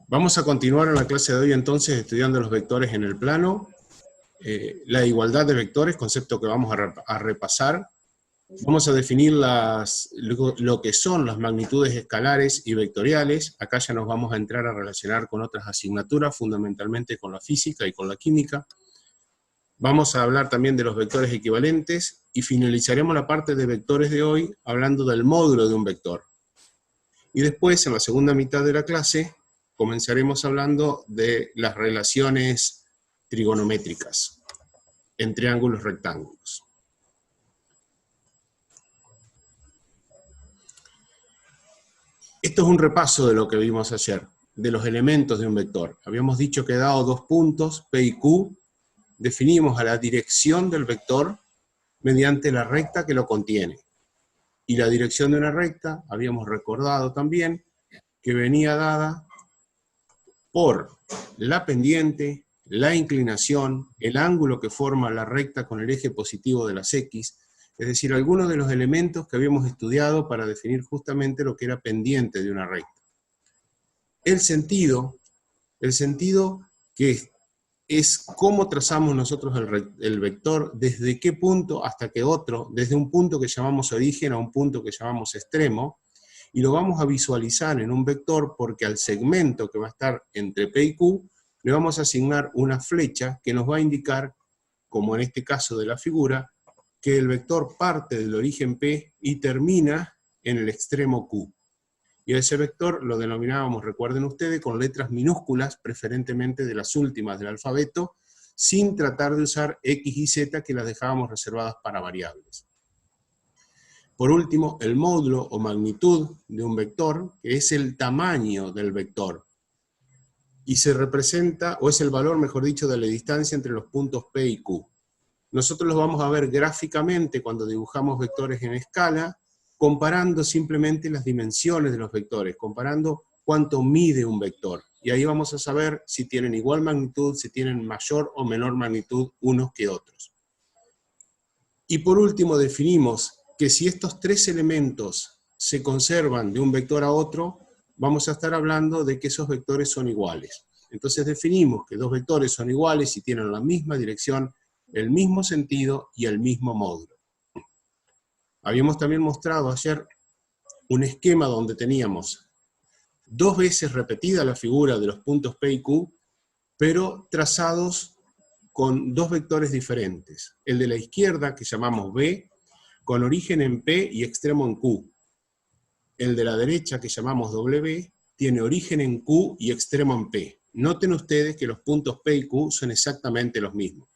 Vamos a continuar en la clase de hoy entonces estudiando los vectores en el plano, la igualdad de vectores, concepto que vamos a repasar. Vamos a definir lo que son las magnitudes escalares y vectoriales. Acá ya nos vamos a entrar a relacionar con otras asignaturas, fundamentalmente con la física y con la química. Vamos a hablar también de los vectores equivalentes y finalizaremos la parte de vectores de hoy hablando del módulo de un vector. Y después, en la segunda mitad de la clase, comenzaremos hablando de las relaciones trigonométricas en triángulos rectángulos. Esto es un repaso de lo que vimos ayer, de los elementos de un vector. Habíamos dicho que dado dos puntos, P y Q, definimos a la dirección del vector mediante la recta que lo contiene. Y la dirección de una recta, habíamos recordado también, que venía dada por la pendiente, la inclinación, el ángulo que forma la recta con el eje positivo de las X, es decir, algunos de los elementos que habíamos estudiado para definir justamente lo que era pendiente de una recta. El sentido que es cómo trazamos nosotros el vector, desde qué punto hasta qué otro, desde un punto que llamamos origen a un punto que llamamos extremo, y lo vamos a visualizar en un vector porque al segmento que va a estar entre P y Q le vamos a asignar una flecha que nos va a indicar, como en este caso de la figura, que el vector parte del origen P y termina en el extremo Q. Y a ese vector lo denominábamos, recuerden ustedes, con letras minúsculas, preferentemente de las últimas del alfabeto, sin tratar de usar X y Z que las dejábamos reservadas para variables. Por último, el módulo o magnitud de un vector, que es el tamaño del vector, y se representa, o es el valor, mejor dicho, de la distancia entre los puntos P y Q. Nosotros los vamos a ver gráficamente cuando dibujamos vectores en escala, comparando simplemente las dimensiones de los vectores, comparando cuánto mide un vector. Y ahí vamos a saber si tienen igual magnitud, si tienen mayor o menor magnitud unos que otros. Y por último definimos que si estos tres elementos se conservan de un vector a otro, vamos a estar hablando de que esos vectores son iguales. Entonces definimos que dos vectores son iguales y tienen la misma dirección, el mismo sentido y el mismo módulo. Habíamos también mostrado ayer un esquema donde teníamos dos veces repetida la figura de los puntos P y Q, pero trazados con dos vectores diferentes. El de la izquierda, que llamamos B, con origen en P y extremo en Q. El de la derecha, que llamamos W, tiene origen en Q y extremo en P. Noten ustedes que los puntos P y Q son exactamente los mismos.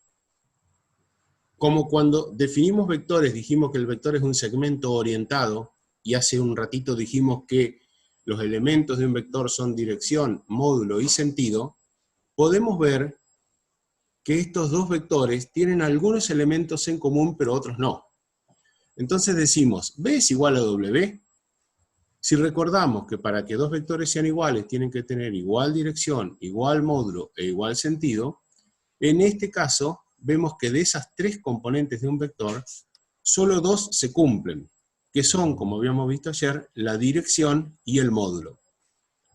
Como cuando definimos vectores, dijimos que el vector es un segmento orientado, y hace un ratito dijimos que los elementos de un vector son dirección, módulo y sentido, podemos ver que estos dos vectores tienen algunos elementos en común, pero otros no. Entonces decimos, ¿B es igual a W? Si recordamos que para que dos vectores sean iguales tienen que tener igual dirección, igual módulo e igual sentido, en este caso vemos que de esas tres componentes de un vector, solo dos se cumplen, que son, como habíamos visto ayer, la dirección y el módulo.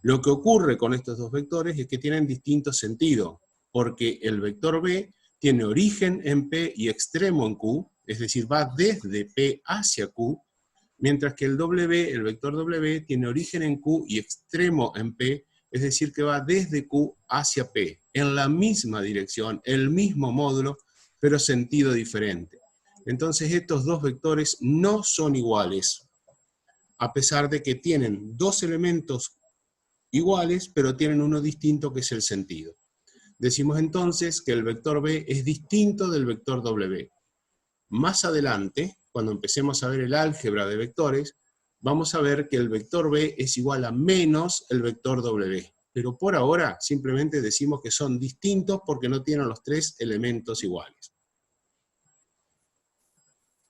Lo que ocurre con estos dos vectores es que tienen distinto sentido, porque el vector B tiene origen en P y extremo en Q, es decir, va desde P hacia Q, mientras que el vector W, tiene origen en Q y extremo en P, es decir, que va desde Q hacia P, en la misma dirección, el mismo módulo, pero sentido diferente. Entonces estos dos vectores no son iguales, a pesar de que tienen dos elementos iguales, pero tienen uno distinto que es el sentido. Decimos entonces que el vector B es distinto del vector W. Más adelante, cuando empecemos a ver el álgebra de vectores, vamos a ver que el vector B es igual a menos el vector W. Pero por ahora simplemente decimos que son distintos porque no tienen los tres elementos iguales.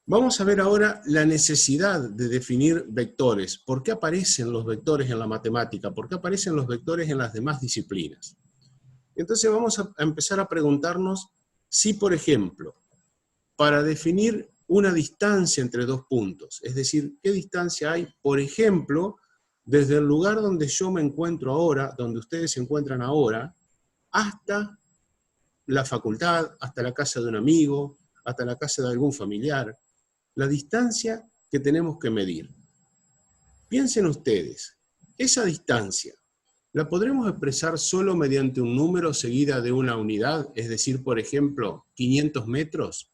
Vamos a ver ahora la necesidad de definir vectores. ¿Por qué aparecen los vectores en la matemática? ¿Por qué aparecen los vectores en las demás disciplinas? Entonces vamos a empezar a preguntarnos si, por ejemplo, para definir una distancia entre dos puntos, es decir, ¿qué distancia hay, por ejemplo, desde el lugar donde yo me encuentro ahora, donde ustedes se encuentran ahora, hasta la facultad, hasta la casa de un amigo, hasta la casa de algún familiar, la distancia que tenemos que medir. Piensen ustedes, esa distancia, ¿la podremos expresar solo mediante un número seguida de una unidad? Es decir, por ejemplo, 500 metros.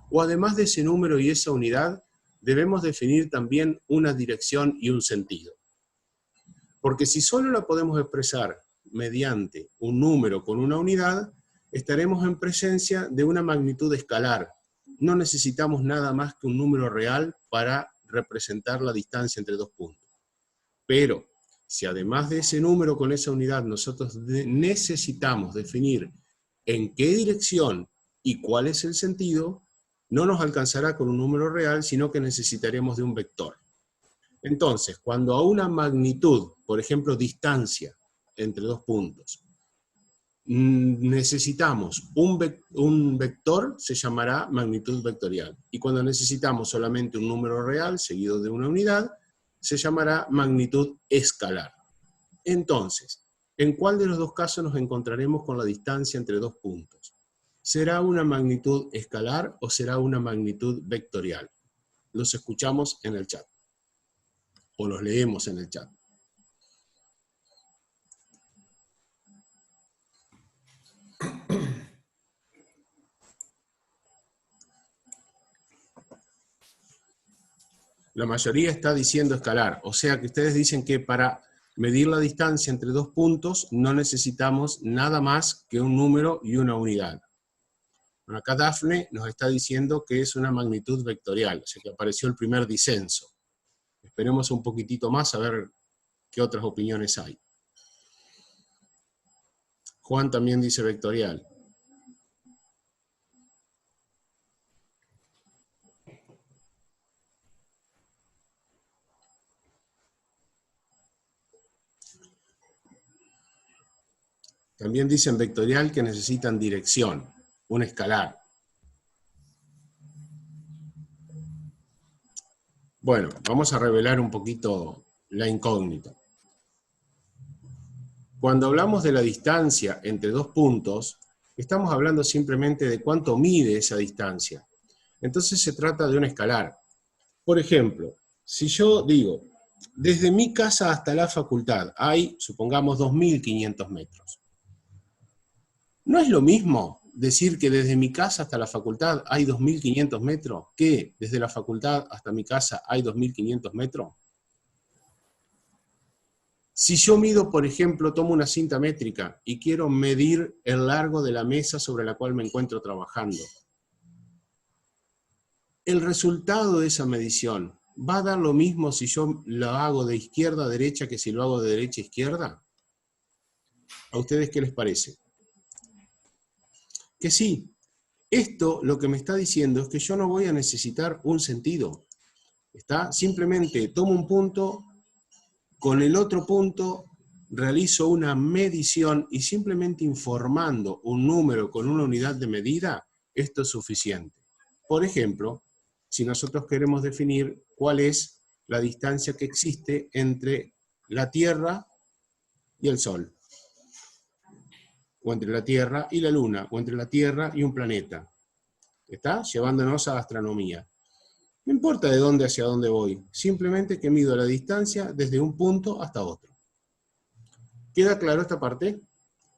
O además de ese número y esa unidad, debemos definir también una dirección y un sentido. Porque si solo la podemos expresar mediante un número con una unidad, estaremos en presencia de una magnitud escalar. No necesitamos nada más que un número real para representar la distancia entre dos puntos. Pero, si además de ese número con esa unidad nosotros necesitamos definir en qué dirección y cuál es el sentido, no nos alcanzará con un número real, sino que necesitaremos de un vector. Entonces, cuando a una magnitud, por ejemplo, distancia entre dos puntos, necesitamos un vector, se llamará magnitud vectorial. Y cuando necesitamos solamente un número real seguido de una unidad, se llamará magnitud escalar. Entonces, ¿en cuál de los dos casos nos encontraremos con la distancia entre dos puntos? ¿Será una magnitud escalar o será una magnitud vectorial? Los escuchamos en el chat, o los leemos en el chat. La mayoría está diciendo escalar, o sea que ustedes dicen que para medir la distancia entre dos puntos no necesitamos nada más que un número y una unidad. Bueno, acá Dafne nos está diciendo que es una magnitud vectorial, o sea que apareció el primer disenso. Esperemos un poquitito más a ver qué otras opiniones hay. Juan también dice vectorial. También dicen vectorial que necesitan dirección, un escalar. Bueno, vamos a revelar un poquito la incógnita. Cuando hablamos de la distancia entre dos puntos, estamos hablando simplemente de cuánto mide esa distancia. Entonces se trata de un escalar. Por ejemplo, si yo digo, desde mi casa hasta la facultad hay, supongamos, 2.500 metros. ¿No es lo mismo decir que desde mi casa hasta la facultad hay 2.500 metros que desde la facultad hasta mi casa hay 2.500 metros? Si yo mido, por ejemplo, tomo una cinta métrica y quiero medir el largo de la mesa sobre la cual me encuentro trabajando, el resultado de esa medición ¿va a dar lo mismo si yo lo hago de izquierda a derecha que si lo hago de derecha a izquierda? ¿A ustedes qué les parece? Que sí. Esto lo que me está diciendo es que yo no voy a necesitar un sentido. ¿Está? Simplemente tomo un punto, con el otro punto realizo una medición y simplemente informando un número con una unidad de medida, esto es suficiente. Por ejemplo, si nosotros queremos definir cuál es la distancia que existe entre la Tierra y el Sol, o entre la Tierra y la Luna, o entre la Tierra y un planeta. ¿Está? Llevándonos a astronomía. No importa de dónde hacia dónde voy, simplemente que mido la distancia desde un punto hasta otro. ¿Queda claro esta parte?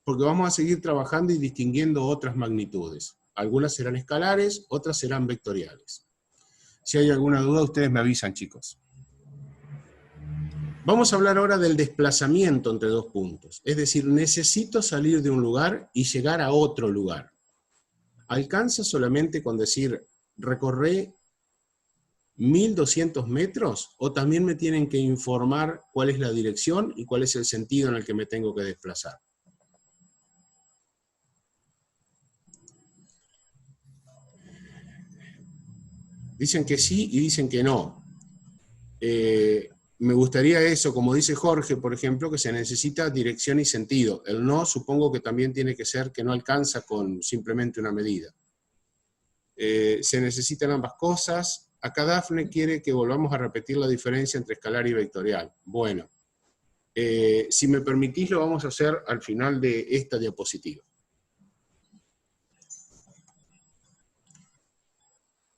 Porque vamos a seguir trabajando y distinguiendo otras magnitudes. Algunas serán escalares, otras serán vectoriales. Si hay alguna duda, ustedes me avisan, chicos. Vamos a hablar ahora del desplazamiento entre dos puntos. Es decir, necesito salir de un lugar y llegar a otro lugar. ¿Alcanza solamente con decir, recorré 1.200 metros? ¿O también me tienen que informar cuál es la dirección y cuál es el sentido en el que me tengo que desplazar? Dicen que sí y dicen que no. Me gustaría eso, como dice Jorge, por ejemplo, que se necesita dirección y sentido. El no supongo que también tiene que ser que no alcanza con simplemente una medida. Se necesitan ambas cosas. Acá Dafne quiere que volvamos a repetir la diferencia entre escalar y vectorial. Bueno, Si me permitís, lo vamos a hacer al final de esta diapositiva.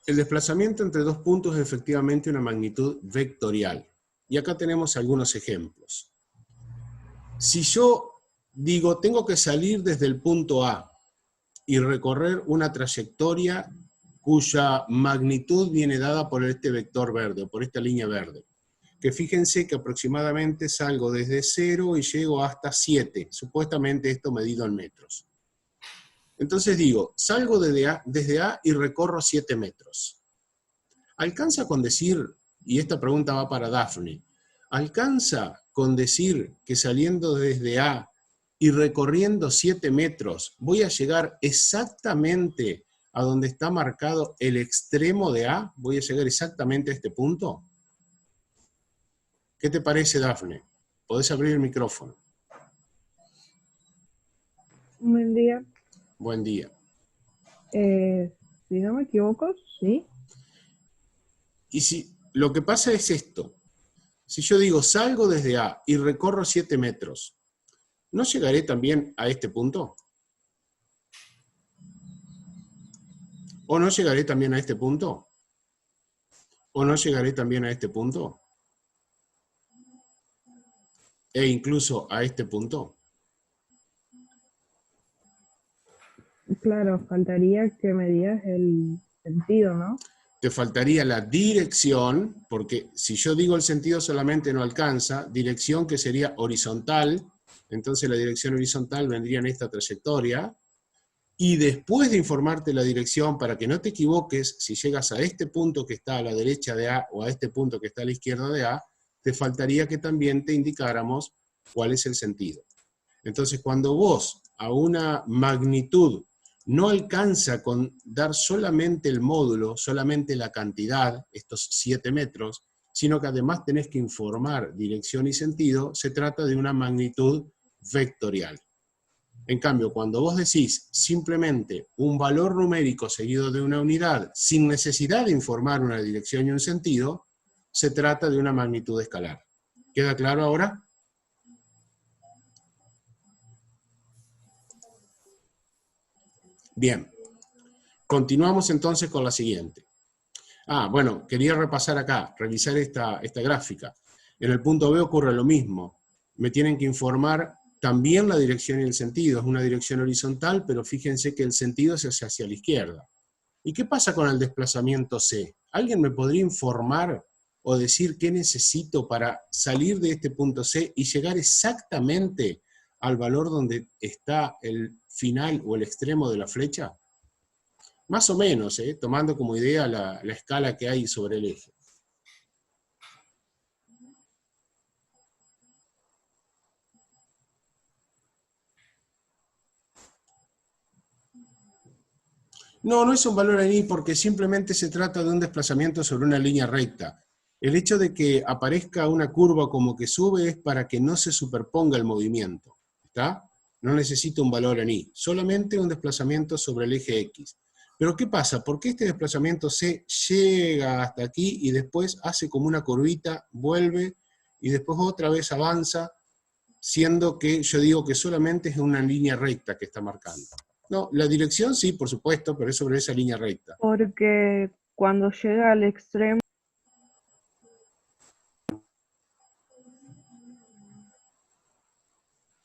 El desplazamiento entre dos puntos es efectivamente una magnitud vectorial. Y acá tenemos algunos ejemplos. Si yo digo, tengo que salir desde el punto A y recorrer una trayectoria cuya magnitud viene dada por este vector verde, o por esta línea verde. Que fíjense que aproximadamente salgo desde 0 y llego hasta 7, supuestamente esto medido en metros. Entonces digo, salgo desde A y recorro 7 metros. ¿Alcanza con decir, y esta pregunta va para Daphne, alcanza con decir que saliendo desde A y recorriendo 7 metros voy a llegar exactamente a donde está marcado el extremo de A? ¿Voy a llegar exactamente a este punto? ¿Qué te parece, Daphne? Podés abrir el micrófono. Buen día. Buen día. Si no me equivoco, sí. Y si lo que pasa es esto, si yo digo salgo desde A y recorro 7 metros, ¿no llegaré también a este punto? ¿O no llegaré también a este punto? ¿O no llegaré también a este punto? E incluso a este punto. Claro, faltaría que me digas el sentido, ¿no? Te faltaría la dirección, porque si yo digo el sentido solamente no alcanza, dirección que sería horizontal, entonces la dirección horizontal vendría en esta trayectoria, y después de informarte la dirección, para que no te equivoques, si llegas a este punto que está a la derecha de A, o a este punto que está a la izquierda de A, te faltaría que también te indicáramos cuál es el sentido. Entonces, cuando vos a una magnitud no alcanza con dar solamente el módulo, solamente la cantidad, estos 7 metros, sino que además tenés que informar dirección y sentido, se trata de una magnitud vectorial. En cambio, cuando vos decís simplemente un valor numérico seguido de una unidad, sin necesidad de informar una dirección y un sentido, se trata de una magnitud escalar. ¿Queda claro ahora? Bien. Continuamos entonces con la siguiente. Bueno, quería repasar acá, revisar esta gráfica. En el punto B ocurre lo mismo. Me tienen que informar también la dirección y el sentido. Es una dirección horizontal, pero fíjense que el sentido se hace hacia la izquierda. ¿Y qué pasa con el desplazamiento C? ¿Alguien me podría informar o decir qué necesito para salir de este punto C y llegar exactamente al valor donde está el final o el extremo de la flecha? Más o menos, tomando como idea la escala que hay sobre el eje. No, no es un valor en I porque simplemente se trata de un desplazamiento sobre una línea recta. El hecho de que aparezca una curva como que sube es para que no se superponga el movimiento. ¿Está? No necesito un valor en I, solamente un desplazamiento sobre el eje X. Pero ¿qué pasa? ¿Por qué este desplazamiento C llega hasta aquí y después hace como una curvita, vuelve y después otra vez avanza, siendo que yo digo que solamente es una línea recta que está marcando? No, la dirección sí, por supuesto, pero es sobre esa línea recta. Porque cuando llega al extremo,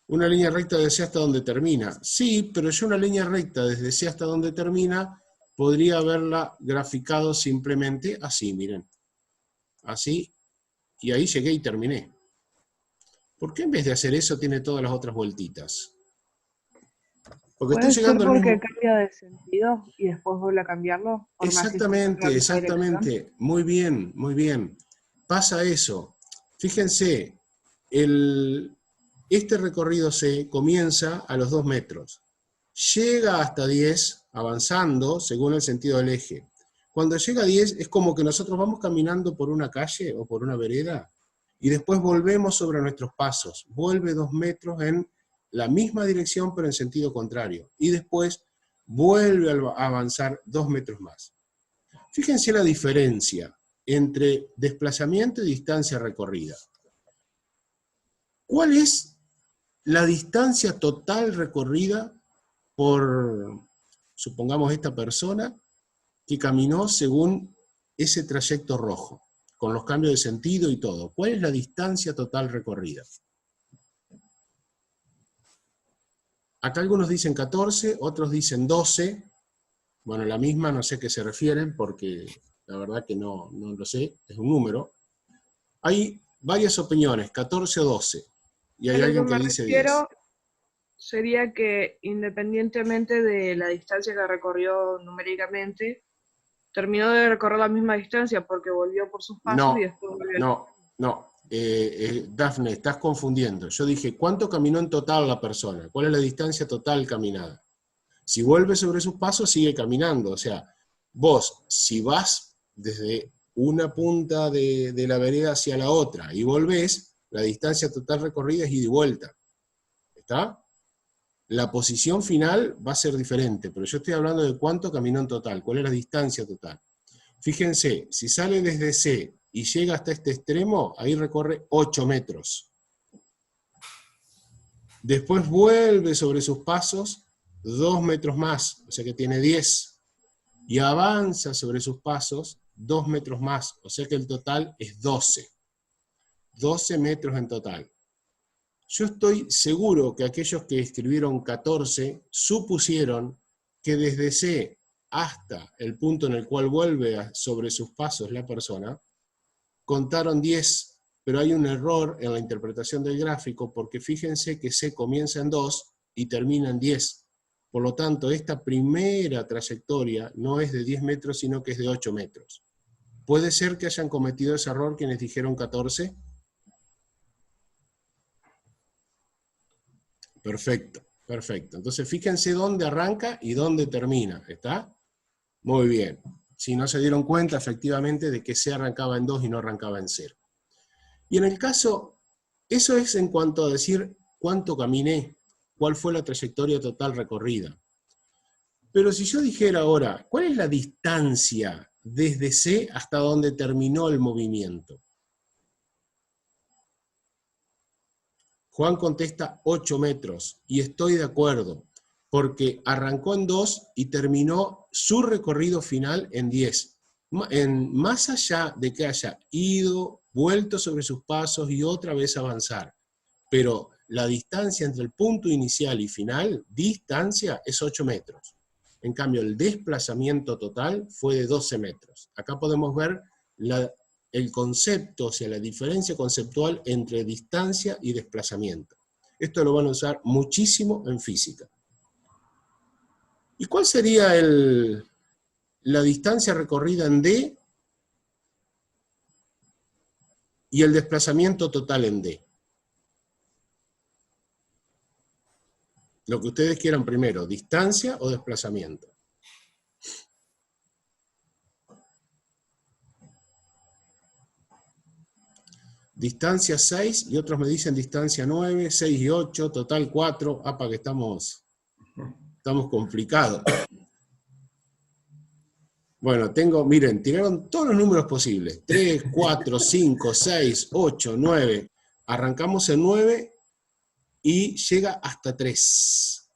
Una línea recta desde C hasta donde termina. Sí, pero yo una línea recta desde C hasta donde termina podría haberla graficado simplemente así, miren. Así, y ahí llegué y terminé. ¿Por qué en vez de hacer eso tiene todas las otras vueltitas? Porque estoy puede ser llegando al porque mismo... cambia de sentido y después vuelve a cambiarlo, por más que sea en la Exactamente, misma dirección. exactamente. Muy bien, muy bien. Pasa eso. Fíjense, este recorrido C comienza a los 2 metros. Llega hasta 10, avanzando según el sentido del eje. Cuando llega a 10 es como que nosotros vamos caminando por una calle o por una vereda y después volvemos sobre nuestros pasos. Vuelve 2 metros en la misma dirección pero en sentido contrario. Y después vuelve a avanzar 2 metros más. Fíjense la diferencia entre desplazamiento y distancia recorrida. ¿Cuál es la distancia total recorrida por, supongamos, esta persona que caminó según ese trayecto rojo, con los cambios de sentido y todo? ¿Cuál es la distancia total recorrida? Acá algunos dicen 14, otros dicen 12. Bueno, la misma no sé a qué se refieren, porque la verdad que no lo sé, es un número. Hay varias opiniones, 14 o 12, y A hay lo que alguien que me dice 10. refiero sería que independientemente de la distancia que recorrió numéricamente, terminó de recorrer la misma distancia porque volvió por sus pasos y No, después volvió. no. Dafne, estás confundiendo. Yo dije, ¿cuánto caminó en total la persona? ¿Cuál es la distancia total caminada? Si vuelve sobre sus pasos, sigue caminando. O sea, vos, si vas desde una punta de la vereda hacia la otra y volvés, la distancia total recorrida es ida y vuelta. ¿Está? La posición final va a ser diferente, pero yo estoy hablando de cuánto caminó en total, cuál es la distancia total. Fíjense, si sale desde C y llega hasta este extremo, ahí recorre 8 metros. Después vuelve sobre sus pasos 2 metros más, o sea que tiene 10. Y avanza sobre sus pasos 2 metros más, o sea que el total es 12. 12 metros en total. Yo estoy seguro que aquellos que escribieron 14 supusieron que desde C hasta el punto en el cual vuelve sobre sus pasos la persona, contaron 10, pero hay un error en la interpretación del gráfico, porque fíjense que C comienza en 2 y termina en 10. Por lo tanto, esta primera trayectoria no es de 10 metros, sino que es de 8 metros. ¿Puede ser que hayan cometido ese error quienes dijeron 14? Perfecto, perfecto. Entonces fíjense dónde arranca y dónde termina, ¿está? Muy bien. Si no se dieron cuenta, efectivamente, de que C arrancaba en 2 y no arrancaba en 0. Y en el caso, eso es en cuanto a decir cuánto caminé, cuál fue la trayectoria total recorrida. Pero si yo dijera ahora, ¿cuál es la distancia desde C hasta donde terminó el movimiento? Juan contesta 8 metros, y estoy de acuerdo, porque arrancó en 2 y terminó su recorrido final en 10. Más allá de que haya ido, vuelto sobre sus pasos y otra vez avanzar. Pero la distancia entre el punto inicial y final, distancia, es 8 metros. En cambio, el desplazamiento total fue de 12 metros. Acá podemos ver el concepto, o sea, la diferencia conceptual entre distancia y desplazamiento. Esto lo van a usar muchísimo en física. ¿Y cuál sería la distancia recorrida en D y el desplazamiento total en D? Lo que ustedes quieran primero, distancia o desplazamiento. Distancia 6, y otros me dicen distancia 9, 6 y 8, total 4, para que estamos complicados. Bueno, miren, tiraron todos los números posibles, 3, 4, 5, 6, 8, 9, arrancamos en 9 y llega hasta 3.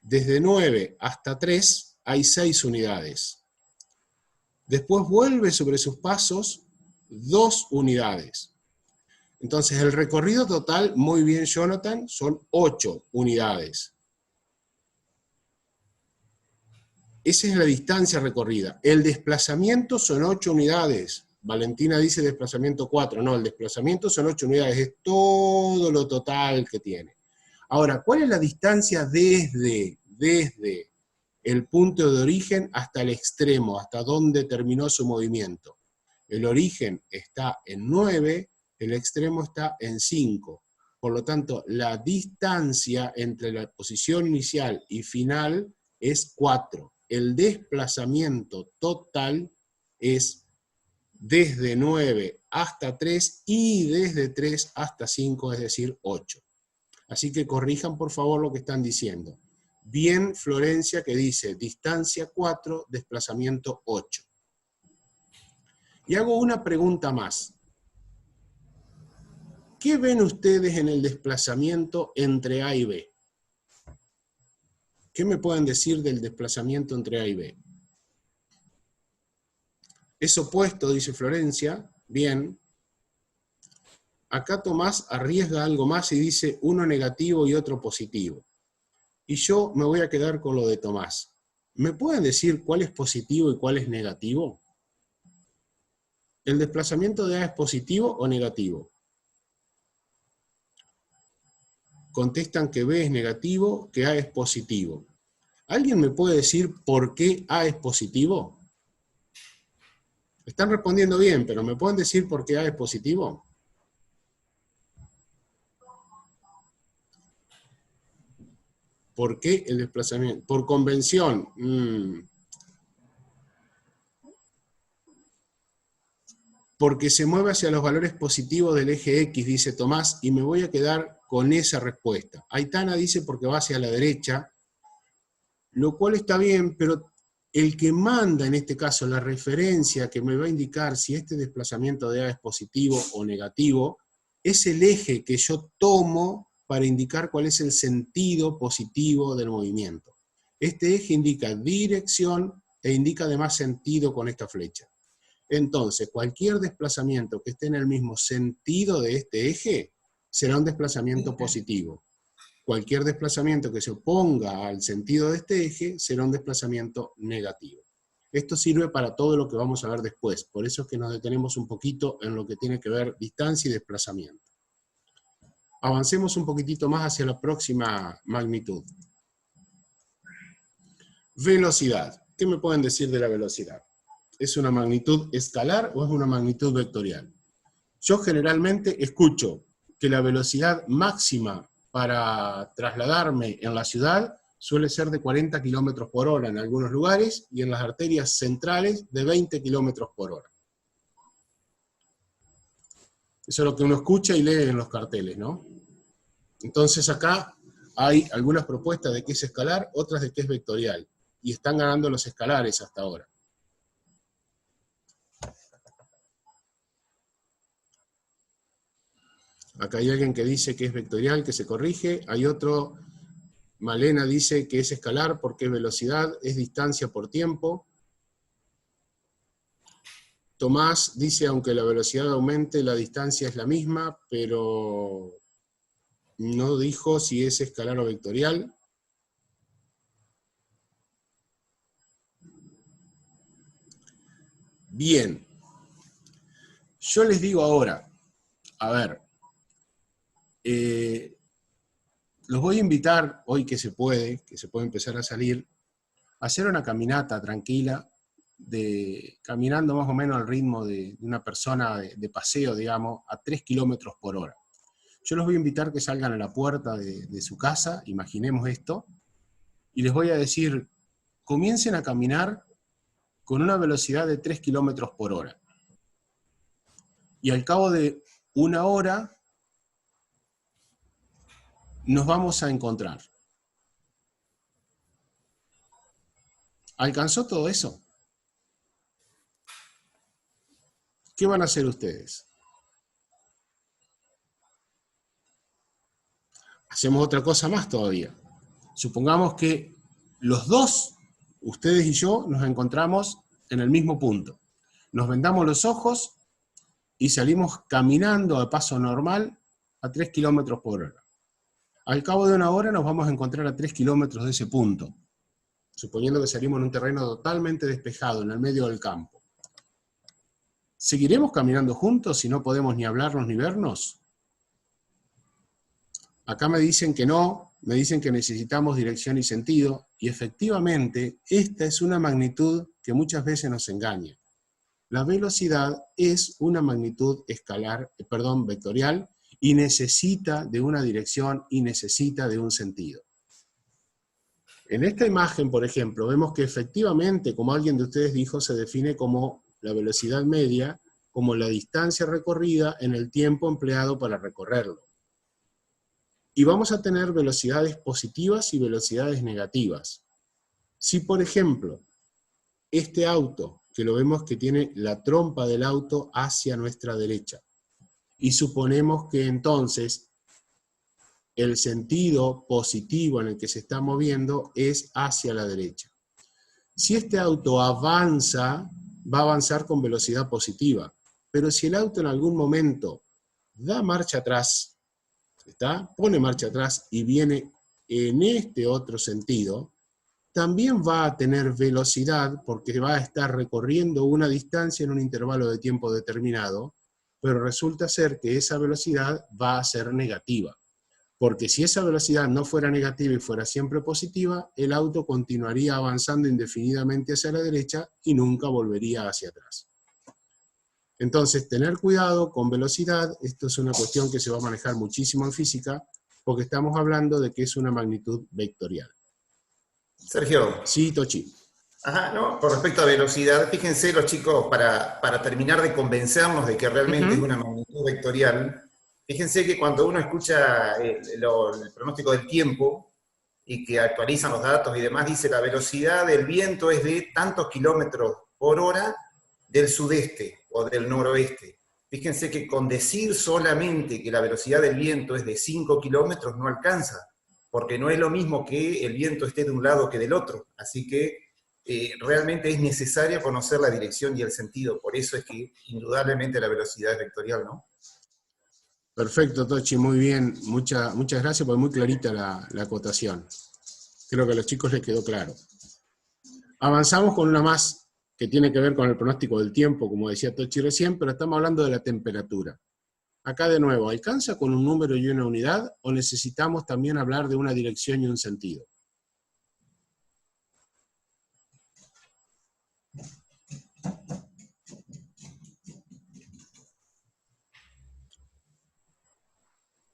Desde 9 hasta 3 hay 6 unidades. Después vuelve sobre sus pasos 2 unidades. Entonces, el recorrido total, muy bien Jonathan, son 8 unidades. Esa es la distancia recorrida. El desplazamiento son 8 unidades. Valentina dice desplazamiento 4. No, el desplazamiento son 8 unidades. Es todo lo total que tiene. Ahora, ¿cuál es la distancia desde el punto de origen hasta el extremo, hasta donde terminó su movimiento? El origen está en 9, el extremo está en 5. Por lo tanto, la distancia entre la posición inicial y final es 4. El desplazamiento total es desde 9 hasta 3 y desde 3 hasta 5, es decir, 8. Así que corrijan por favor lo que están diciendo. Bien Florencia, que dice distancia 4, desplazamiento 8. Y hago una pregunta más. ¿Qué ven ustedes en el desplazamiento entre A y B? ¿Qué me pueden decir del desplazamiento entre A y B? Es opuesto, dice Florencia. Bien. Acá Tomás arriesga algo más y dice uno negativo y otro positivo. Y yo me voy a quedar con lo de Tomás. ¿Me pueden decir cuál es positivo y cuál es negativo? ¿El desplazamiento de A es positivo o negativo? Contestan que B es negativo, que A es positivo. ¿Alguien me puede decir por qué A es positivo? Están respondiendo bien, pero ¿me pueden decir por qué A es positivo? ¿Por qué el desplazamiento? Por convención. Porque se mueve hacia los valores positivos del eje X, dice Tomás, y me voy a quedar con esa respuesta. Aitana dice porque va hacia la derecha, lo cual está bien, pero el que manda en este caso la referencia que me va a indicar si este desplazamiento de A es positivo o negativo, es el eje que yo tomo para indicar cuál es el sentido positivo del movimiento. Este eje indica dirección e indica además sentido con esta flecha. Entonces, cualquier desplazamiento que esté en el mismo sentido de este eje será un desplazamiento positivo. Cualquier desplazamiento que se oponga al sentido de este eje será un desplazamiento negativo. Esto sirve para todo lo que vamos a ver después, por eso es que nos detenemos un poquito en lo que tiene que ver distancia y desplazamiento. Avancemos un poquitito más hacia la próxima magnitud. Velocidad. ¿Qué me pueden decir de la velocidad? ¿Es una magnitud escalar o es una magnitud vectorial? Yo generalmente escucho que la velocidad máxima para trasladarme en la ciudad suele ser de 40 km por hora en algunos lugares y en las arterias centrales de 20 km por hora. Eso es lo que uno escucha y lee en los carteles, ¿no? Entonces acá hay algunas propuestas de que es escalar, otras de que es vectorial, y están ganando los escalares hasta ahora. Acá hay alguien que dice que es vectorial, que se corrige. Hay otro, Malena dice que es escalar porque es velocidad, es distancia por tiempo. Tomás dice, aunque la velocidad aumente, la distancia es la misma, pero no dijo si es escalar o vectorial. Bien. Yo les digo ahora, a ver, los voy a invitar, hoy que se puede empezar a salir, a hacer una caminata tranquila, caminando más o menos al ritmo de una persona de paseo, digamos, a 3 km por hora. Yo los voy a invitar que salgan a la puerta de su casa, imaginemos esto, y les voy a decir, comiencen a caminar con una velocidad de 3 km por hora. Y al cabo de una hora, nos vamos a encontrar. ¿Alcanzó todo eso? ¿Qué van a hacer ustedes? Hacemos otra cosa más todavía. Supongamos que los dos, ustedes y yo, nos encontramos en el mismo punto. Nos vendamos los ojos y salimos caminando a paso normal a 3 km por hora. Al cabo de una hora nos vamos a encontrar a 3 kilómetros de ese punto, suponiendo que salimos en un terreno totalmente despejado, en el medio del campo. ¿Seguiremos caminando juntos si no podemos ni hablarnos ni vernos? Acá me dicen que no, me dicen que necesitamos dirección y sentido, y efectivamente esta es una magnitud que muchas veces nos engaña. La velocidad es una magnitud vectorial, y necesita de una dirección y necesita de un sentido. En esta imagen, por ejemplo, vemos que efectivamente, como alguien de ustedes dijo, se define como la velocidad media, como la distancia recorrida en el tiempo empleado para recorrerlo. Y vamos a tener velocidades positivas y velocidades negativas. Si, por ejemplo, este auto, que lo vemos que tiene la trompa del auto hacia nuestra derecha, y suponemos que entonces el sentido positivo en el que se está moviendo es hacia la derecha. Si este auto avanza, va a avanzar con velocidad positiva, pero si el auto en algún momento da marcha atrás, pone marcha atrás y viene en este otro sentido, también va a tener velocidad porque va a estar recorriendo una distancia en un intervalo de tiempo determinado, pero resulta ser que esa velocidad va a ser negativa. Porque si esa velocidad no fuera negativa y fuera siempre positiva, el auto continuaría avanzando indefinidamente hacia la derecha y nunca volvería hacia atrás. Entonces, tener cuidado con velocidad, esto es una cuestión que se va a manejar muchísimo en física, porque estamos hablando de que es una magnitud vectorial. Sergio. Sí, Tochi. Ajá, no, con respecto a velocidad, fíjense los chicos, para terminar de convencernos de que realmente es una magnitud vectorial, fíjense que cuando uno escucha el pronóstico del tiempo y que actualizan los datos y demás, dice la velocidad del viento es de tantos kilómetros por hora del sudeste o del noroeste. Fíjense que con decir solamente que la velocidad del viento es de 5 kilómetros no alcanza, porque no es lo mismo que el viento esté de un lado que del otro. Así que realmente es necesario conocer la dirección y el sentido. Por eso es que indudablemente la velocidad es vectorial, ¿no? Perfecto, Tochi, muy bien. Muchas gracias, porque muy clarita la acotación. Creo que a los chicos les quedó claro. Avanzamos con una más que tiene que ver con el pronóstico del tiempo, como decía Tochi recién, pero estamos hablando de la temperatura. Acá de nuevo, ¿alcanza con un número y una unidad o necesitamos también hablar de una dirección y un sentido?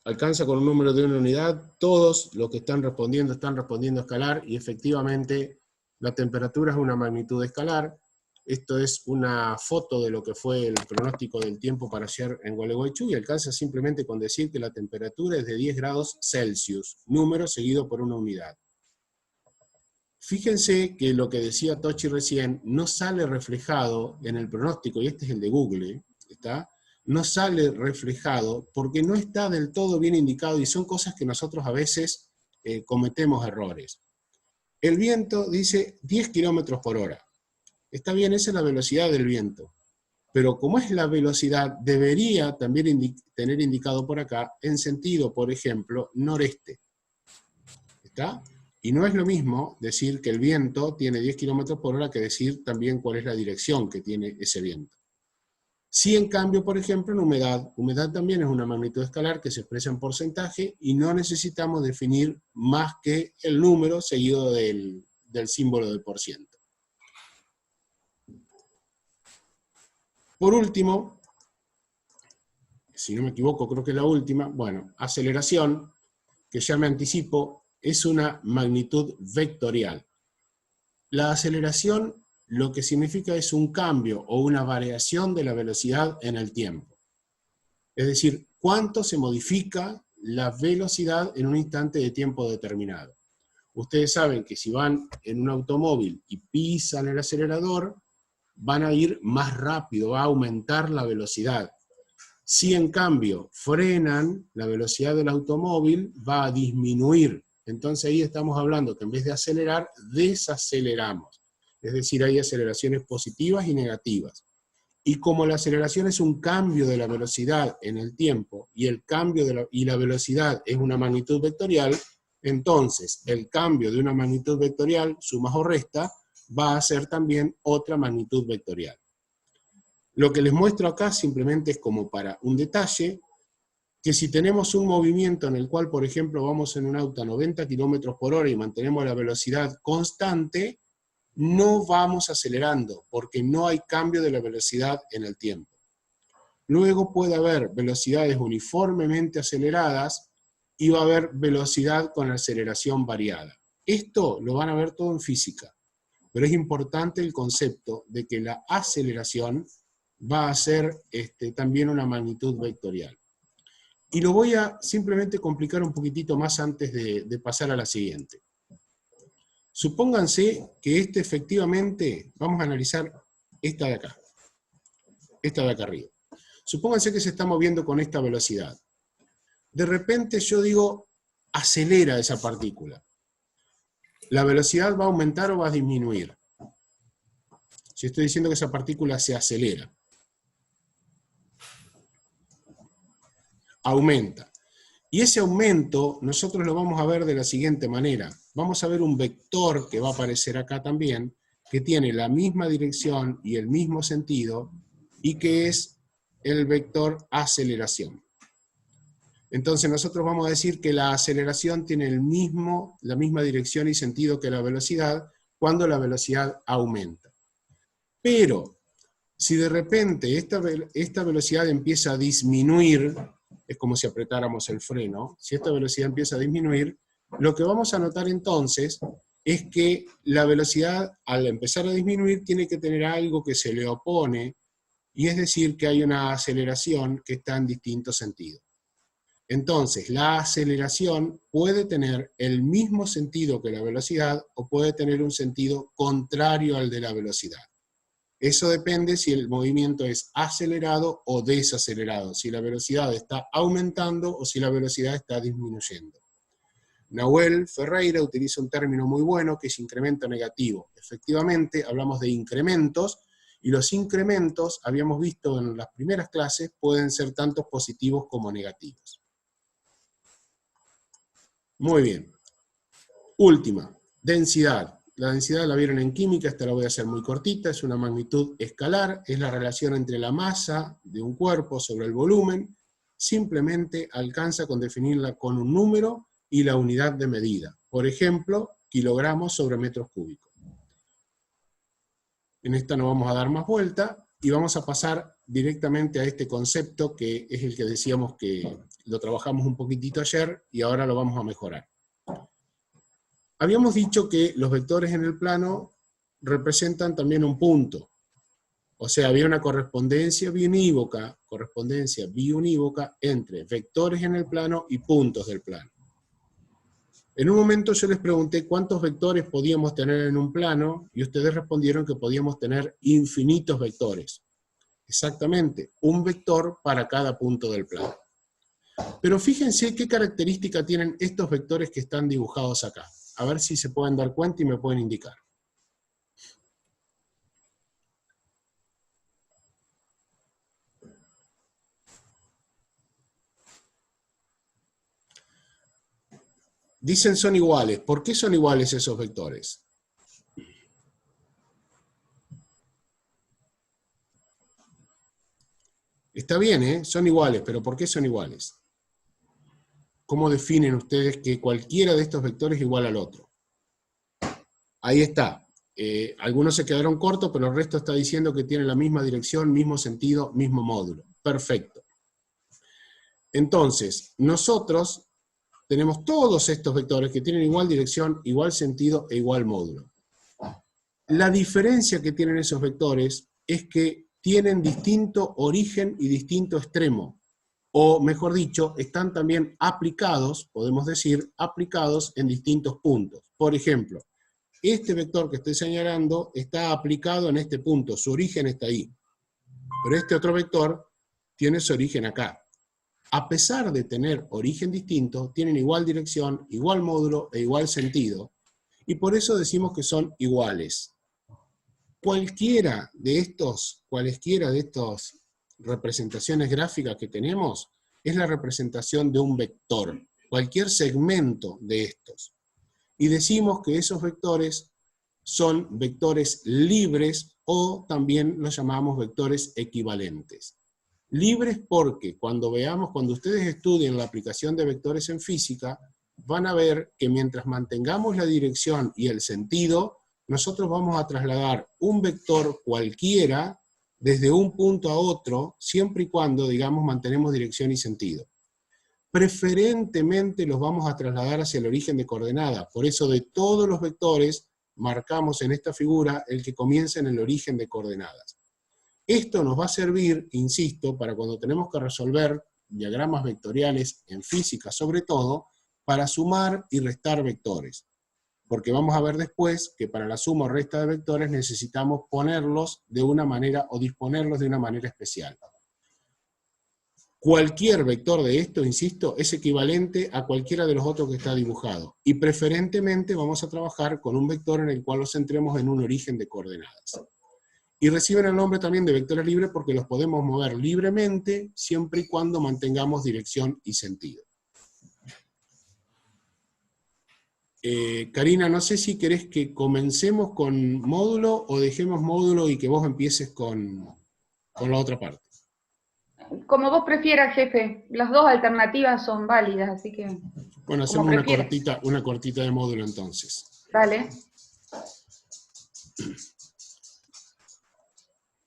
Alcanza con un número de una unidad, todos los que están respondiendo escalar, y efectivamente la temperatura es una magnitud escalar. Esto es una foto de lo que fue el pronóstico del tiempo para ayer en Gualeguaychú, y alcanza simplemente con decir que la temperatura es de 10 grados Celsius, número seguido por una unidad. Fíjense que lo que decía Tochi recién no sale reflejado en el pronóstico, y este es el de Google, no sale reflejado porque no está del todo bien indicado, y son cosas que nosotros a veces cometemos errores. El viento dice 10 kilómetros por hora. Está bien, esa es la velocidad del viento. Pero como es la velocidad, debería también tener indicado por acá en sentido, por ejemplo, noreste. ¿Está? Y no es lo mismo decir que el viento tiene 10 kilómetros por hora que decir también cuál es la dirección que tiene ese viento. Sí, en cambio, por ejemplo, en humedad también es una magnitud escalar que se expresa en porcentaje y no necesitamos definir más que el número seguido del símbolo del por ciento. Por último, si no me equivoco, creo que es la última, bueno, aceleración, que ya me anticipo, es una magnitud vectorial. La aceleración lo que significa es un cambio o una variación de la velocidad en el tiempo. Es decir, cuánto se modifica la velocidad en un instante de tiempo determinado. Ustedes saben que si van en un automóvil y pisan el acelerador, van a ir más rápido, va a aumentar la velocidad. Si en cambio frenan, la velocidad del automóvil va a disminuir. Entonces ahí estamos hablando que en vez de acelerar, desaceleramos. Es decir, hay aceleraciones positivas y negativas. Y como la aceleración es un cambio de la velocidad en el tiempo, y el cambio y la velocidad es una magnitud vectorial, entonces el cambio de una magnitud vectorial, suma o resta, va a ser también otra magnitud vectorial. Lo que les muestro acá simplemente es como para un detalle, que si tenemos un movimiento en el cual, por ejemplo, vamos en un auto a 90 km por hora y mantenemos la velocidad constante, no vamos acelerando, porque no hay cambio de la velocidad en el tiempo. Luego puede haber velocidades uniformemente aceleradas y va a haber velocidad con aceleración variada. Esto lo van a ver todo en física, pero es importante el concepto de que la aceleración va a ser también una magnitud vectorial. Y lo voy a simplemente complicar un poquitito más antes de pasar a la siguiente. Supónganse que efectivamente, vamos a analizar esta de acá arriba. Supónganse que se está moviendo con esta velocidad. De repente yo digo, acelera esa partícula. ¿La velocidad va a aumentar o va a disminuir? Si estoy diciendo que esa partícula se acelera. Aumenta. Y ese aumento nosotros lo vamos a ver de la siguiente manera. Vamos a ver un vector que va a aparecer acá también, que tiene la misma dirección y el mismo sentido, y que es el vector aceleración. Entonces nosotros vamos a decir que la aceleración tiene la misma dirección y sentido que la velocidad cuando la velocidad aumenta. Pero si de repente esta velocidad empieza a disminuir, es como si apretáramos el freno, si esta velocidad empieza a disminuir, lo que vamos a notar entonces es que la velocidad al empezar a disminuir tiene que tener algo que se le opone, y es decir que hay una aceleración que está en distinto sentido. Entonces, la aceleración puede tener el mismo sentido que la velocidad o puede tener un sentido contrario al de la velocidad. Eso depende si el movimiento es acelerado o desacelerado, si la velocidad está aumentando o si la velocidad está disminuyendo. Nahuel Ferreira utiliza un término muy bueno que es incremento negativo. Efectivamente, hablamos de incrementos, y los incrementos, habíamos visto en las primeras clases, pueden ser tanto positivos como negativos. Muy bien. Última, densidad. La densidad la vieron en química, esta la voy a hacer muy cortita, es una magnitud escalar, es la relación entre la masa de un cuerpo sobre el volumen, simplemente alcanza con definirla con un número y la unidad de medida. Por ejemplo, kilogramos sobre metros cúbicos. En esta no vamos a dar más vuelta, y vamos a pasar directamente a este concepto que es el que decíamos que lo trabajamos un poquitito ayer y ahora lo vamos a mejorar. Habíamos dicho que los vectores en el plano representan también un punto. O sea, había una correspondencia biunívoca entre vectores en el plano y puntos del plano. En un momento yo les pregunté cuántos vectores podíamos tener en un plano, y ustedes respondieron que podíamos tener infinitos vectores. Exactamente, un vector para cada punto del plano. Pero fíjense qué característica tienen estos vectores que están dibujados acá. A ver si se pueden dar cuenta y me pueden indicar. Dicen son iguales. ¿Por qué son iguales esos vectores? Está bien, ¿eh? Son iguales, pero ¿por qué son iguales? ¿Cómo definen ustedes que cualquiera de estos vectores es igual al otro? Ahí está. Algunos se quedaron cortos, pero el resto está diciendo que tienen la misma dirección, mismo sentido, mismo módulo. Perfecto. Entonces, nosotros tenemos todos estos vectores que tienen igual dirección, igual sentido e igual módulo. La diferencia que tienen esos vectores es que tienen distinto origen y distinto extremo. O mejor dicho, están también aplicados, podemos decir, aplicados en distintos puntos. Por ejemplo, este vector que estoy señalando está aplicado en este punto, su origen está ahí. Pero este otro vector tiene su origen acá. A pesar de tener origen distinto, tienen igual dirección, igual módulo e igual sentido, y por eso decimos que son iguales. Cualesquiera de estas representaciones gráficas que tenemos es la representación de un vector, cualquier segmento de estos. Y decimos que esos vectores son vectores libres o también los llamamos vectores equivalentes. Libres porque cuando ustedes estudien la aplicación de vectores en física, van a ver que mientras mantengamos la dirección y el sentido, nosotros vamos a trasladar un vector cualquiera desde un punto a otro, siempre y cuando, digamos, mantenemos dirección y sentido. Preferentemente los vamos a trasladar hacia el origen de coordenada, por eso de todos los vectores marcamos en esta figura el que comienza en el origen de coordenadas. Esto nos va a servir, insisto, para cuando tenemos que resolver diagramas vectoriales en física sobre todo, para sumar y restar vectores. Porque vamos a ver después que para la suma o resta de vectores necesitamos ponerlos de una manera o disponerlos de una manera especial. Cualquier vector de esto, insisto, es equivalente a cualquiera de los otros que está dibujado. Y preferentemente vamos a trabajar con un vector en el cual los centremos en un origen de coordenadas. Y reciben el nombre también de vectores libres porque los podemos mover libremente siempre y cuando mantengamos dirección y sentido. Karina, no sé si querés que comencemos con módulo o dejemos módulo y que vos empieces con la otra parte. Como vos prefieras, jefe. Las dos alternativas son válidas, así que... Bueno, hacemos una cortita de módulo entonces. Dale.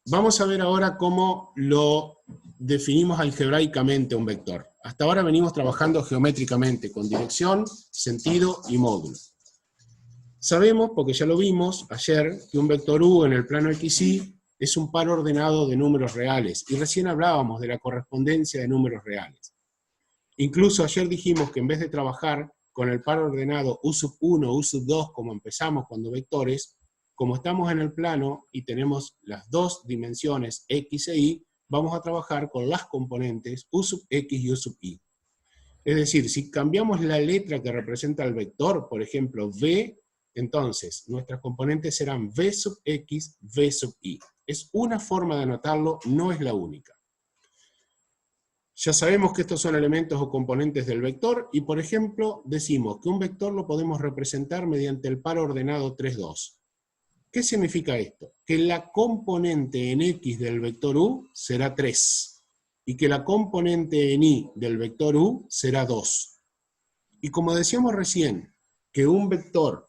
Vamos a ver ahora cómo lo definimos algebraicamente un vector. Hasta ahora venimos trabajando geométricamente, con dirección, sentido y módulo. Sabemos, porque ya lo vimos ayer, que un vector U en el plano XY es un par ordenado de números reales, y recién hablábamos de la correspondencia de números reales. Incluso ayer dijimos que en vez de trabajar con el par ordenado U1, U2, como empezamos cuando vectores, como estamos en el plano y tenemos las dos dimensiones X e Y, vamos a trabajar con las componentes U(x) y U(y). Es decir, si cambiamos la letra que representa el vector, por ejemplo, V, entonces nuestras componentes serán V(x), V(y). Es una forma de anotarlo, no es la única. Ya sabemos que estos son elementos o componentes del vector, y por ejemplo, decimos que un vector lo podemos representar mediante el par ordenado 3, 2. ¿Qué significa esto? Que la componente en X del vector U será 3, y que la componente en Y del vector U será 2. Y como decíamos recién, que un vector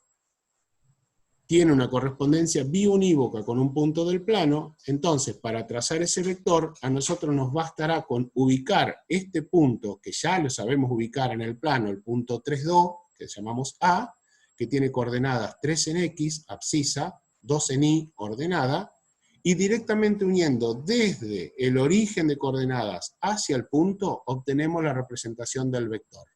tiene una correspondencia biunívoca con un punto del plano, entonces para trazar ese vector a nosotros nos bastará con ubicar este punto, que ya lo sabemos ubicar en el plano, el punto 3, 2, que llamamos A, que tiene coordenadas 3 en X, abscisa, 2 en Y, ordenada, y directamente uniendo desde el origen de coordenadas hacia el punto, obtenemos la representación del vector.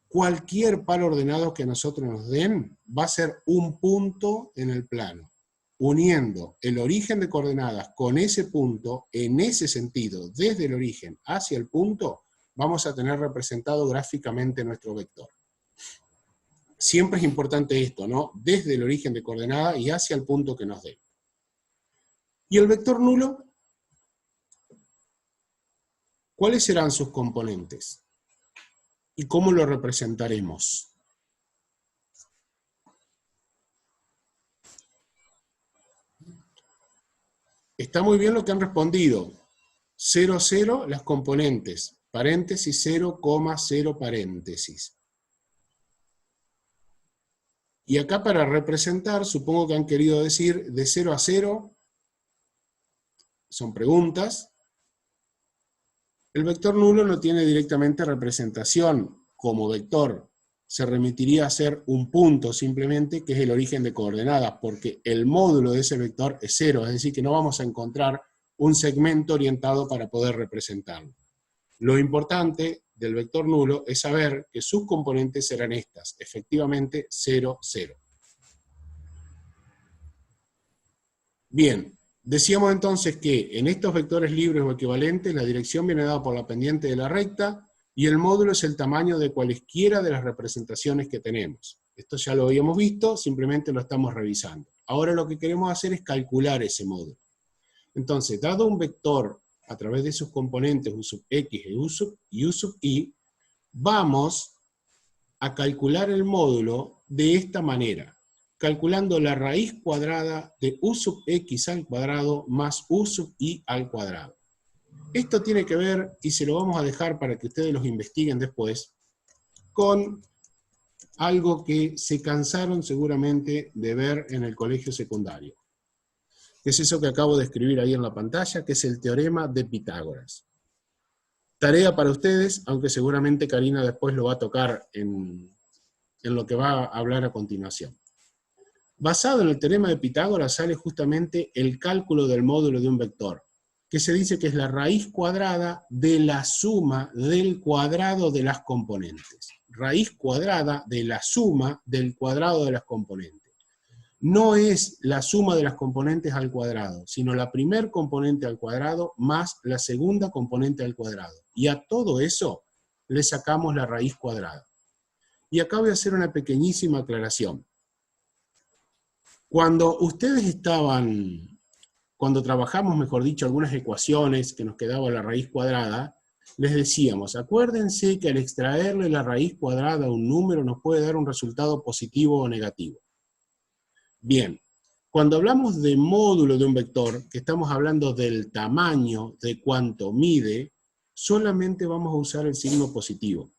Cualquier par ordenado que a nosotros nos den va a ser un punto en el plano. Uniendo el origen de coordenadas con ese punto, en ese sentido, desde el origen hacia el punto, vamos a tener representado gráficamente nuestro vector. Siempre es importante esto, ¿no? Desde el origen de coordenada y hacia el punto que nos dé. ¿Y el vector nulo? ¿Cuáles serán sus componentes? ¿Y cómo lo representaremos? Está muy bien lo que han respondido. 0, 0, las componentes. Paréntesis, 0, 0, paréntesis. Y acá para representar, supongo que han querido decir de 0 a 0, son preguntas. El vector nulo no tiene directamente representación como vector. Se remitiría a ser un punto simplemente, que es el origen de coordenadas, porque el módulo de ese vector es 0, es decir, que no vamos a encontrar un segmento orientado para poder representarlo. Lo importante del vector nulo es saber que sus componentes serán estas, efectivamente 0, 0. Bien. Decíamos entonces que en estos vectores libres o equivalentes la dirección viene dada por la pendiente de la recta y el módulo es el tamaño de cualesquiera de las representaciones que tenemos. Esto ya lo habíamos visto, simplemente lo estamos revisando. Ahora lo que queremos hacer es calcular ese módulo. Entonces, dado un vector a través de sus componentes U(x) y U(y), vamos a calcular el módulo de esta manera, calculando la raíz cuadrada de U(x) al cuadrado más U(y) al cuadrado. Esto tiene que ver, y se lo vamos a dejar para que ustedes los investiguen después, con algo que se cansaron seguramente de ver en el colegio secundario. Es eso que acabo de escribir ahí en la pantalla, que es el teorema de Pitágoras. Tarea para ustedes, aunque seguramente Karina después lo va a tocar en lo que va a hablar a continuación. Basado en el teorema de Pitágoras sale justamente el cálculo del módulo de un vector, que se dice que es la raíz cuadrada de la suma del cuadrado de las componentes. Raíz cuadrada de la suma del cuadrado de las componentes. no es la suma de las componentes al cuadrado, sino la primer componente al cuadrado más la segunda componente al cuadrado. Y a todo eso le sacamos la raíz cuadrada. Y acá voy a hacer una pequeñísima aclaración. Cuando trabajamos, mejor dicho, algunas ecuaciones que nos quedaba la raíz cuadrada, les decíamos, acuérdense que al extraerle la raíz cuadrada a un número nos puede dar un resultado positivo o negativo. Bien, cuando hablamos de módulo de un vector, que estamos hablando del tamaño, de cuánto mide, solamente vamos a usar el signo positivo.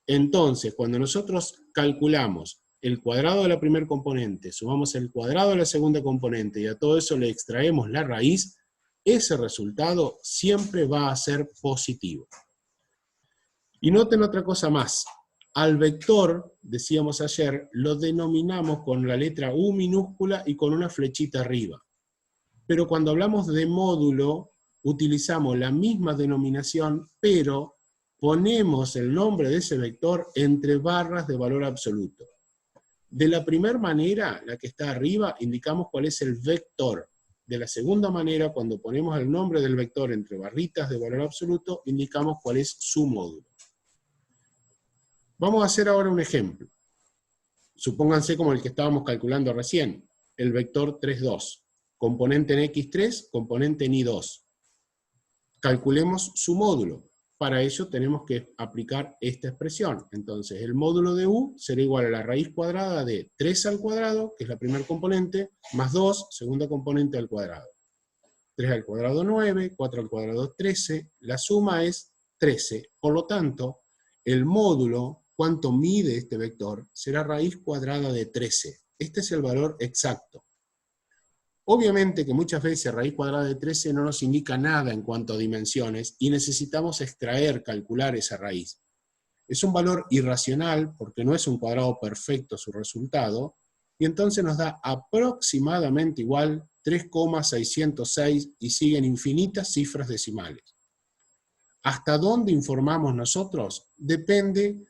Entonces, cuando nosotros calculamos el cuadrado de la primera componente, sumamos el cuadrado de la segunda componente y a todo eso le extraemos la raíz, ese resultado siempre va a ser positivo. Y noten otra cosa más. Al vector, decíamos ayer, lo denominamos con la letra U minúscula y con una flechita arriba. Pero cuando hablamos de módulo, utilizamos la misma denominación, pero ponemos el nombre de ese vector entre barras de valor absoluto. De la primera manera, la que está arriba, indicamos cuál es el vector. De la segunda manera, cuando ponemos el nombre del vector entre barritas de valor absoluto, indicamos cuál es su módulo. Vamos a hacer ahora un ejemplo. Supónganse como el que estábamos calculando recién, el vector 3, 2. Componente en x3, componente en y2. Calculemos su módulo. Para ello tenemos que aplicar esta expresión. Entonces el módulo de u será igual a la raíz cuadrada de 3 al cuadrado, que es la primera componente, más 2, segunda componente al cuadrado. 3 al cuadrado 9, 4 al cuadrado 13, la suma es 13. Por lo tanto, el módulo, cuánto mide este vector, será raíz cuadrada de 13. Este es el valor exacto. Obviamente que muchas veces raíz cuadrada de 13 no nos indica nada en cuanto a dimensiones y necesitamos calcular esa raíz. Es un valor irracional porque no es un cuadrado perfecto su resultado, y entonces nos da aproximadamente igual 3,606 y siguen infinitas cifras decimales. ¿Hasta dónde informamos nosotros? Depende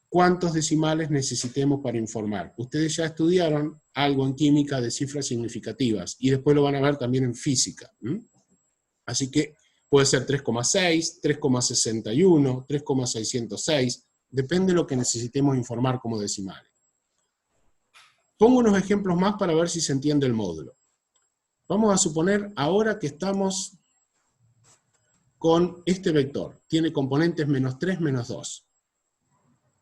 cuántos decimales necesitemos para informar. Ustedes ya estudiaron algo en química de cifras significativas y después lo van a ver también en física. Así que puede ser 3,6, 3,61, 3,606, depende de lo que necesitemos informar como decimales. Pongo unos ejemplos más para ver si se entiende el módulo. Vamos a suponer ahora que estamos con este vector. Tiene componentes menos 3, menos 2.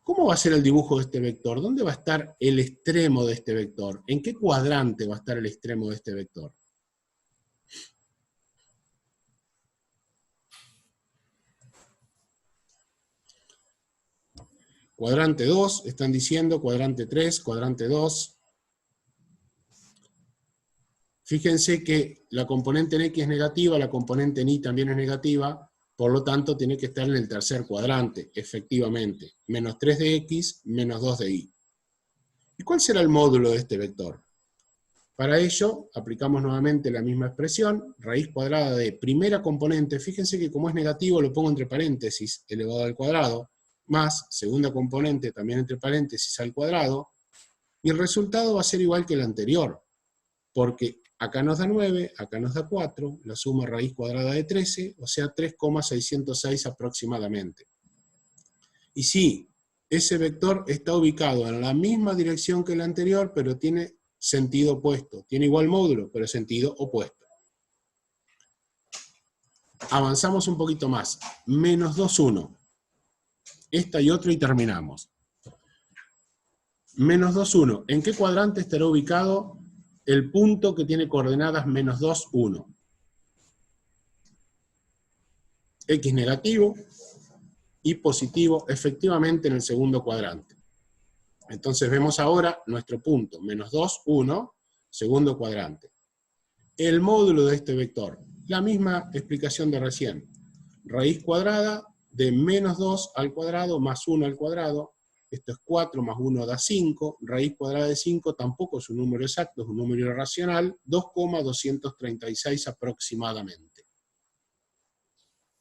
¿Cómo va a ser el dibujo de este vector? ¿Dónde va a estar el extremo de este vector? ¿En qué cuadrante va a estar el extremo de este vector? Cuadrante 2, están diciendo, cuadrante 3, cuadrante 2. Fíjense que la componente en X es negativa, la componente en Y también es negativa, por lo tanto tiene que estar en el tercer cuadrante, efectivamente. Menos 3 de X, menos 2 de Y. ¿Y cuál será el módulo de este vector? Para ello, aplicamos nuevamente la misma expresión, raíz cuadrada de primera componente, fíjense que como es negativo lo pongo entre paréntesis, elevado al cuadrado, más segunda componente también entre paréntesis al cuadrado, y el resultado va a ser igual que el anterior, porque acá nos da 9, acá nos da 4, la suma raíz cuadrada de 13, o sea 3,606 aproximadamente. Y sí, ese vector está ubicado en la misma dirección que el anterior, pero tiene sentido opuesto. Tiene igual módulo, pero sentido opuesto. Avanzamos un poquito más. Menos 2, 1. Esta y otra y terminamos. Menos 2, 1. ¿En qué cuadrante estará ubicado el punto que tiene coordenadas menos 2, 1? X negativo y positivo, efectivamente en el segundo cuadrante. Entonces vemos ahora nuestro punto, menos 2, 1, segundo cuadrante. El módulo de este vector, la misma explicación de recién. Raíz cuadrada de menos 2 al cuadrado más 1 al cuadrado. Esto es 4 más 1 da 5. Raíz cuadrada de 5 tampoco es un número exacto, es un número irracional. 2,236 aproximadamente.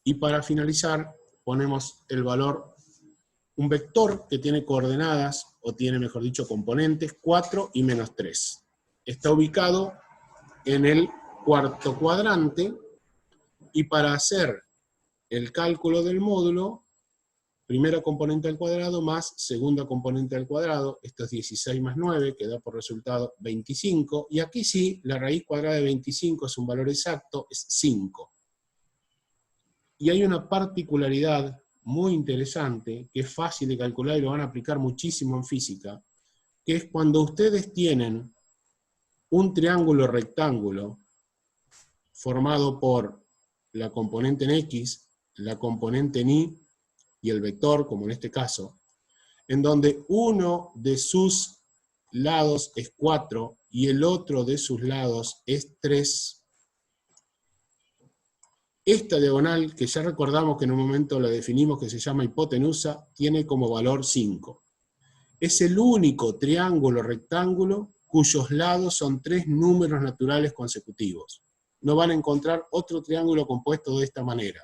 Y para finalizar, ponemos el valor, un vector que tiene coordenadas o tiene, mejor dicho, componentes 4 y menos 3. Está ubicado en el cuarto cuadrante, y para hacer el cálculo del módulo, primera componente al cuadrado más segunda componente al cuadrado, esto es 16 más 9, que da por resultado 25, y aquí sí, la raíz cuadrada de 25 es un valor exacto, es 5. Y hay una particularidad muy interesante, que es fácil de calcular y lo van a aplicar muchísimo en física, que es cuando ustedes tienen un triángulo rectángulo formado por la componente en X, la componente en Y y el vector, como en este caso, en donde uno de sus lados es 4 y el otro de sus lados es 3. Esta diagonal, que ya recordamos que en un momento la definimos, que se llama hipotenusa, tiene como valor 5. Es el único triángulo rectángulo cuyos lados son 3 números naturales consecutivos. No van a encontrar otro triángulo compuesto de esta manera.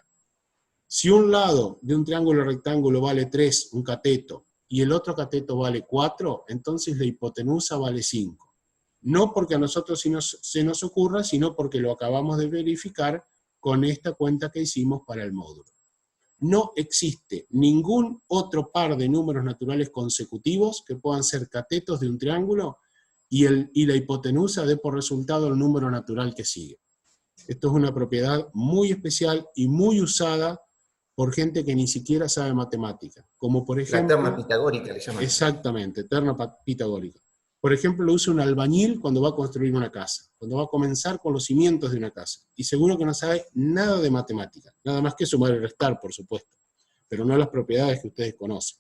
Si un lado de un triángulo rectángulo vale 3, un cateto, y el otro cateto vale 4, entonces la hipotenusa vale 5. No porque a nosotros se nos ocurra, sino porque lo acabamos de verificar con esta cuenta que hicimos para el módulo. No existe ningún otro par de números naturales consecutivos que puedan ser catetos de un triángulo y la hipotenusa dé por resultado el número natural que sigue. Esto es una propiedad muy especial y muy usada por gente que ni siquiera sabe matemática, como por ejemplo... La terna pitagórica le llaman. Exactamente, terna pitagórica. Por ejemplo, lo usa un albañil cuando va a construir una casa, cuando va a comenzar con los cimientos de una casa, y seguro que no sabe nada de matemática, nada más que sumar y restar, por supuesto, pero no las propiedades que ustedes conocen.